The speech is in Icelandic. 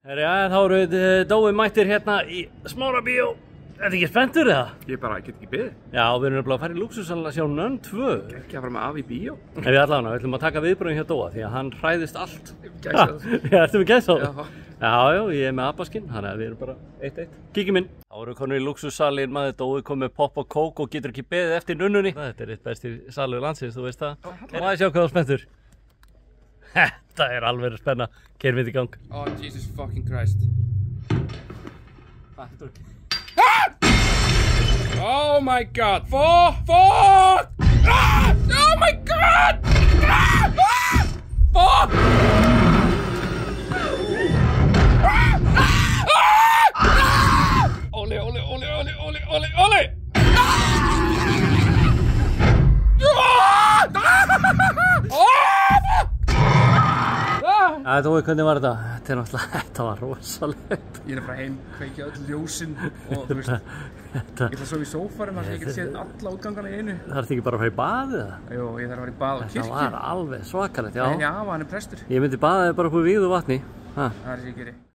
Já, þá eru við Dói mættir hérna í Smárabíó. Ertu ekki spenntur eða? Ég get ekki beðið. Já, við erum bara að fara í lúxussalinn að sjá NUN 2. Ekki að fara með af í bíó. En við allavega, við ætlum að taka viðbröðin hjá Dóa því að hann hræðist allt. Gæsað. Já, ertu með gæsað? Já, ég er með abaskinn, þannig að við erum bara 1-1. Kíkjum inn. Þá erum við konur í lúxussalinn, maður Dói kom með popp og kók og getur ekki beðið eftir NUNunni. Þetta er eitt besti salur landsins, þú veist það. Og að sjá hvað þú spenntur. Þetta er alveg spenna. Keyrum við í gang. Oh, Jesus fucking Christ. Oh my God! Fuck! Ah! Oh my God! Ah! Fuck! Olí! Dói, hvernig var þetta? Þetta var rosalegt. Ég er að fara heim, kveikja öll ljósin og þú veist, ég ætla að sofa í sófarum þar sem ég get séð alla útgangana í einu. Þarftu ekki bara að fara í baðið eða? Jú, ég þarf að fara í bað og kirkju. Þetta var alveg svakalegt, já. En já, hann er prestur. Ég myndi baða þig bara upp úr vígðu vatni. Það er sér að gera.